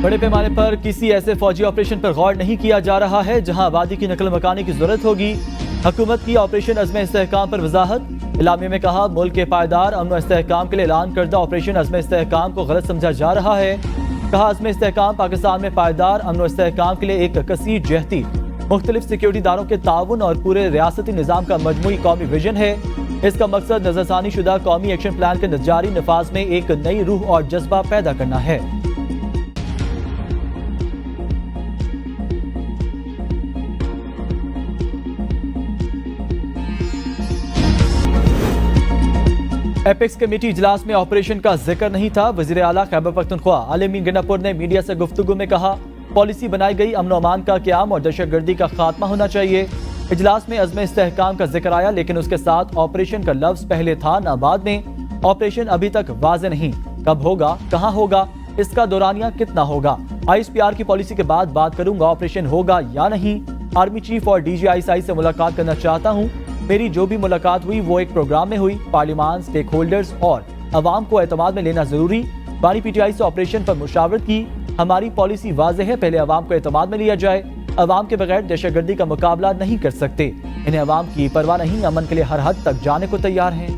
बड़े पैमाने पर किसी ऐसे फौजी ऑपरेशन पर गौर नहीं किया जा रहा है जहां आबादी की नकल मकानी की जरूरत होगी। हुकूमत की ऑपरेशन अज़्म इस्तेहकाम पर वजाहत। इलामे में कहा, मुल्क के पायदार अमन और इस्तेहकाम के लिए ऐलान करदा ऑपरेशन अज़्म इस्तेहकाम को गलत समझा जा रहा है। कहा, अज़्म इस्तेहकाम पाकिस्तान में पायदार अमन और इस्तेहकाम के लिए एक कसीर जहती मुख्तलिफ सिक्योरिटी दारों के ताउन और पूरे रियासती निज़ाम का मजमूई कौमी विजन है। इसका मकसद नजरसानी शुदा कौमी एक्शन प्लान के जारी नफाज में एक नई रूह और जज्बा पैदा करना है। एपेक्स कमेटी इजलास में ऑपरेशन का जिक्र नहीं था। वजीर आला खैबर पख्तूनख्वा आलमी गन्नापुर ने मीडिया से गुफ्तगू में कहा, पॉलिसी बनाई गई अमन अमान का क़याम और दहशतगर्दी का खात्मा होना चाहिए। इजलास में अज़्म इस्तेहकाम का जिक्र आया, लेकिन उसके साथ ऑपरेशन का लफ्ज पहले था ना बाद में। ऑपरेशन अभी तक वाज़ेह नहीं, कब होगा, कहां होगा, इसका दौरानिया कितना होगा। ISPR की पॉलिसी के बाद बात करूंगा ऑपरेशन होगा या नहीं। आर्मी चीफ और DGISI से मुलाकात करना चाहता हूं। मेरी जो भी मुलाकात हुई वो एक प्रोग्राम में हुई। पार्लियामान, स्टेक होल्डर्स और अवाम को एतमाद में लेना जरूरी। बानी PTI से ऑपरेशन पर मुशावरत की। हमारी पॉलिसी वाज़ेह है, पहले अवाम को एतमाद में लिया जाए। अवाम के बगैर दहशतगर्दी का मुकाबला नहीं कर सकते। इन्हें अवाम की परवाह नहीं, अमन के लिए हर हद तक जाने को तैयार हैं।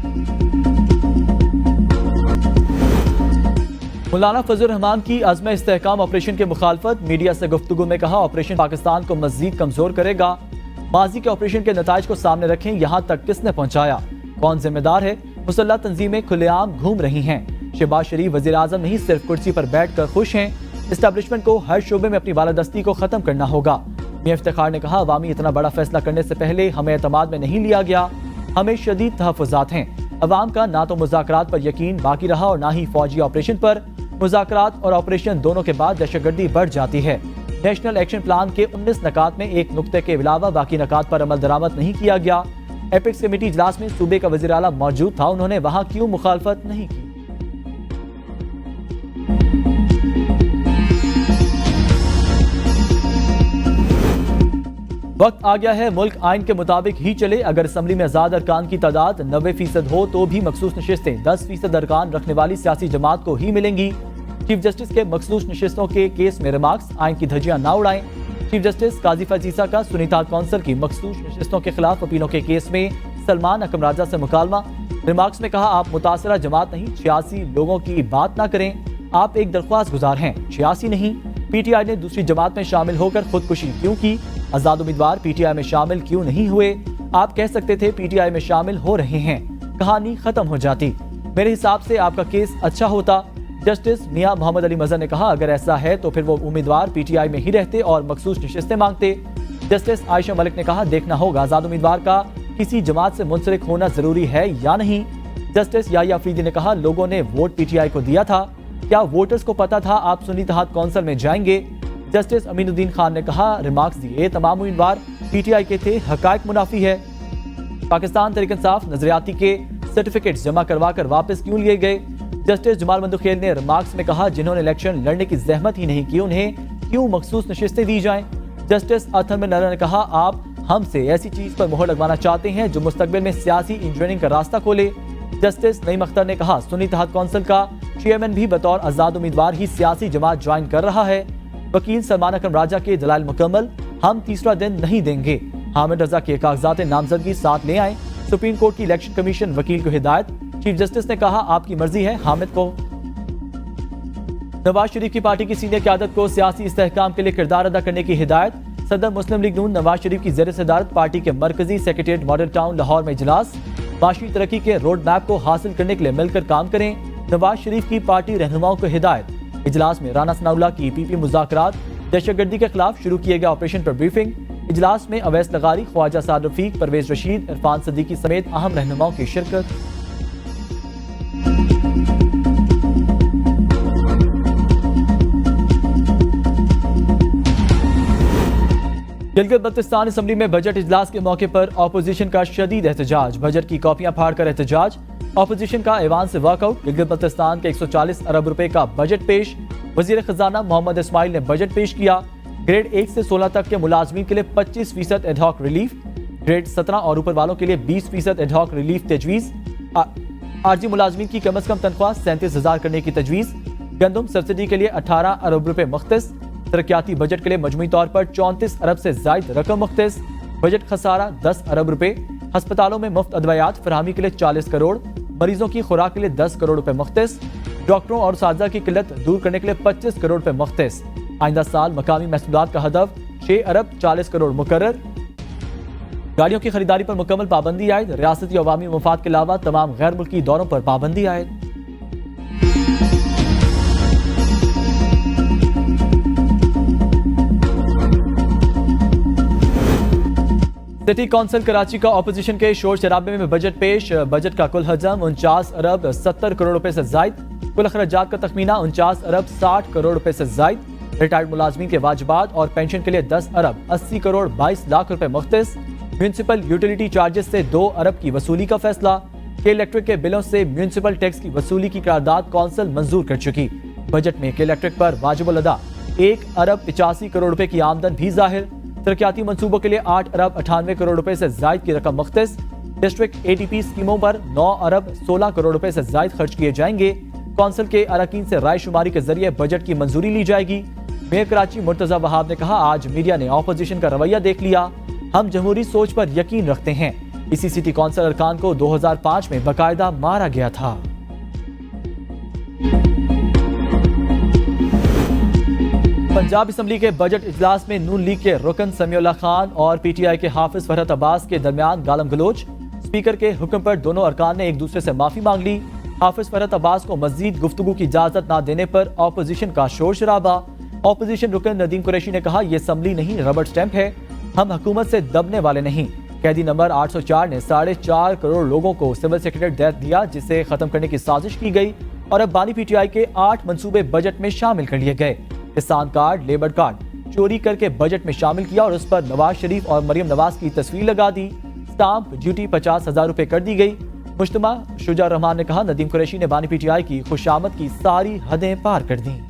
मौलाना फजल रहमान की अज़्म इस्तेहकाम ऑपरेशन की मुखालफत। मीडिया से गुफ्तगू में कहा, ऑपरेशन पाकिस्तान को मज़ीद कमजोर करेगा। माजी के ऑपरेशन के नताइज को सामने रखें, यहाँ तक किसने पहुंचाया, कौन जिम्मेदार है। मुसल्लह तंजीमें खुलेआम घूम रही हैं। शहबाज शरीफ वज़ीर आज़म नहीं सिर्फ कुर्सी पर बैठ कर खुश हैं। इस्टेब्लिशमेंट को हर शोबे में अपनी बालादस्ती को खत्म करना होगा। मियां इफ्तिखार ने कहा, अवामी इतना बड़ा फैसला करने से पहले हमें एतमाद में नहीं लिया गया। हमें शदीद तहफ़्फ़ुज़ात हैं। अवाम का ना तो मुज़ाकरात पर यकीन बाकी रहा और ना ही फौजी ऑपरेशन पर। मुज़ाकरात और ऑपरेशन दोनों के बाद दहशतगर्दी बढ़ जाती है। नेशनल एक्शन प्लान के 19 नकात में एक नुक्ते के अलावा बाकी नकात पर अमल दरामद नहीं किया गया। एपेक्स कमेटी इजलास में सूबे का वज़ीर आला मौजूद था, उन्होंने वहां क्यों मुखालफत नहीं की। वक्त आ गया है मुल्क आइन के मुताबिक ही चले। अगर असम्बली में आजाद अरकान की तादाद 90% हो तो भी मखसूस नशिस्तें 10% अरकान रखने वाली सियासी जमात को ही मिलेंगी। चीफ जस्टिस के मखसूस नशिस्तों के केस में रिमार्क्स, आइन की धज्जियां ना उड़ाएं। चीफ जस्टिस काजी फजीसा का सुनीता कौंसल की मखसूस नशिस्तों के खिलाफ अपीलों के केस में सलमान अकरम राजा से मुकालमा। रिमार्क्स में कहा, आप मुतासरा जमात नहीं, 86 लोगों की बात ना करें। आप एक दरख्वास्त गुजार हैं, 86 नहीं। PTI ने दूसरी जमात में शामिल होकर खुदकुशी क्यों की। आजाद उम्मीदवार PTI में शामिल क्यों नहीं हुए। आप कह सकते थे PTI में शामिल हो रहे हैं, कहानी खत्म हो जाती। मेरे हिसाब से आपका केस अच्छा होता। जस्टिस मियां मोहम्मद अली मजहर ने कहा, अगर ऐसा है तो फिर वो उम्मीदवार PTI में ही रहते और मखसूस नशिस्तें मांगते। जस्टिस आयशा मलिक ने कहा, देखना होगा आजाद उम्मीदवार का किसी जमात से मुंसलिक होना जरूरी है या नहीं। जस्टिस याहिया अफरीदी ने कहा, लोगों ने वोट PTI को दिया था, क्या वोटर्स को पता था आप सुन्नी इत्तेहाद कौंसिल में जाएंगे। जस्टिस अमीनुद्दीन खान ने कहा, रिमार्क्स दिए, तमाम उम्मीदवार PTI के थे, हकायक मुनाफी है। पाकिस्तान तहरीक इंसाफ नजरियाती के सर्टिफिकेट जमा करवा कर वापस क्यों लिए गए। जस्टिस जमाल मंदुखेल ने रिमार्क्स में कहा, जिन्होंने इलेक्शन लड़ने की जहमत ही नहीं की उन्हें क्यों मखसूस नशिस्तें दी जाएं। जस्टिस अथर नरा ने कहा, आप हमसे ऐसी चीज पर मोहर लगवाना चाहते हैं जो मुस्तकबिल में सियासी इंजीनियरिंग का रास्ता खोले। जस्टिस नईम अख्तर ने कहा, सुन्नी इत्तेहाद कौंसिल का चेयरमैन भी बतौर आजाद उम्मीदवार ही सियासी जमात ज्वाइन कर रहा है। वकील सलमान अकरम राजा के दलाइल मुकम्मल, हम तीसरा दिन नहीं देंगे। हामिद रजा के कागजात नामजदगी साथ ले आए। सुप्रीम कोर्ट की इलेक्शन कमीशन वकील को हिदायत। चीफ जस्टिस ने कहा, आपकी मर्जी है हामिद को। नवाज शरीफ की पार्टी की सीनियर क़यादत को सियासी इस्तेहकाम के लिए किरदार अदा करने की हिदायत। सदर मुस्लिम लीग नून नवाज शरीफ की ज़ेर सदारत पार्टी के मरकजी सेक्रेटेरिएट मॉडल टाउन लाहौर में इजलास। माशी तरक्की के रोड मैप को हासिल करने के लिए मिलकर काम करें। नवाज शरीफ की पार्टी रहनुमाओं को हिदायत। इजलास में राना सनाउल्लाह की PP मुज़ाकरात। दहशतगर्दी के खिलाफ शुरू किए गए ऑपरेशन पर ब्रीफिंग। इजलास में अवैस लगारी, ख्वाजा साद रफीक, परवेज रशीद, इरफान सदीकी समेत अहम रहनुमाओं की शिरकत। गिलगित बल्तिस्तान असम्बली में बजट इजलास के मौके पर ऑपोजिशन का शदीद एहतजाज। बजट की कॉपियां फाड़ कर एहतजाज। ऑपोजिशन का ऐवान से वॉकआउट। गिलगित बल्तिस्तान के 140 अरब रुपए का बजट पेश। वजीर खजाना मोहम्मद इस्माइल ने बजट पेश किया। ग्रेड 1 से 16 तक के मुलाजमीन के लिए 25% एडहॉक रिलीफ। ग्रेड 17 और ऊपर वालों के लिए 20% एडहॉक रिलीफ तजवीज़। आरजी मुलाजमीन की कम अज कम तनख्वाह 37,000 करने की तजवीज़। गंदम सब्सिडी के लिए 18 अरब रुपए मुख्तस। तरक्याती बजट के लिए मजमूई तौर पर 34 अरब से जायद रकम मुख्तस। बजट खसारा 10 अरब रुपए। अस्पतालों में मुफ्त अदवायात फराहमी के लिए 40 करोड़। मरीजों की खुराक के लिए 10 करोड़ रुपए मुख्तस। डॉक्टरों और साजा की किल्लत दूर करने के लिए 25 करोड़ रुपए मुख्तस। आइंदा साल मकामी महसूलात का हदफ 6 अरब 40 करोड़ मुकर्रर। गाड़ियों की खरीदारी पर मुकम्मल पाबंदी आयद। रियासती अवामी मफाद के अलावा तमाम गैर मुल्की दौरों पर पाबंदी आयद। सिटी कौंसिल कराची का ऑपोजिशन के शोर शराबे में बजट पेश। बजट का कुल हजम 49 अरब 70 करोड़ रुपए से जायद। कुल अखराजात का तखमीना 49 अरब 60 करोड़ रुपए से जायद। रिटायर्ड मुलाजमीन के वाजिबात और पेंशन के लिए 10 अरब 80 करोड़ 22 लाख रुपए मुख्तस। म्यूनसिपल यूटिलिटी चार्जेस से 2 अरब की वसूली का फैसला। के इलेक्ट्रिक के बिलों से म्यूनसिपल टैक्स की वसूली की करारदाद कौंसिल मंजूर कर चुकी। बजट में के इलेक्ट्रिक पर वाजिबुल अदा 1 अरब 85 करोड़ रुपए की आमदन भी जाहिर। तरक्याती मंसूबों के लिए 8 अरब 98 करोड़ रुपए से जायद की रकम मुख्तस। डिस्ट्रिक्ट एटीपी स्कीमों पर 9 अरब 16 करोड़ रुपए से जायद खर्च किए जाएंगे। कौंसिल के अरकान से राय शुमारी के जरिए बजट की मंजूरी ली जाएगी। मेयर कराची मुर्तजा वहाब ने कहा, आज मीडिया ने ऑपोजिशन का रवैया देख लिया। हम जमहूरी सोच पर यकीन रखते हैं। इसी सिटी कौंसिल अरकान को 2005 में बाकायदा मारा गया था। पंजाब असम्बली के बजट इजलास में नून लीग के रुकन समीउल्लाह खान और पीटीआई के हाफिज फरहत अब्बास के दरमियान गालम गलोच। स्पीकर के हुक्म पर दोनों अरकान ने एक दूसरे से माफी मांग ली। हाफिज फरहत अब्बास को मजीद गुफ्तगू की इजाजत न देने पर ऑपोजिशन का शोर शराबा। ऑपोजिशन रुकन नदीम कुरैशी ने कहा, यह असम्बली नहीं रबड़ स्टैंप है। हम हुकूमत से दबने वाले नहीं। कैदी नंबर 804 ने 4.5 करोड़ लोगों को सिविल सेक्रेटरी डेथ दिया, जिसे खत्म करने की साजिश की गई और अब बानी पीटीआई के 8 मंसूबे बजट में शामिल कर लिए गए। किसान कार्ड, लेबर कार्ड चोरी करके बजट में शामिल किया और उस पर नवाज शरीफ और मरियम नवाज की तस्वीर लगा दी। स्टाम्प ड्यूटी 50,000 रुपए कर दी गई। मुश्तमा शुजा रहमान ने कहा, नदीम कुरैशी ने बानी पीटीआई की खुशामद की सारी हदें पार कर दी।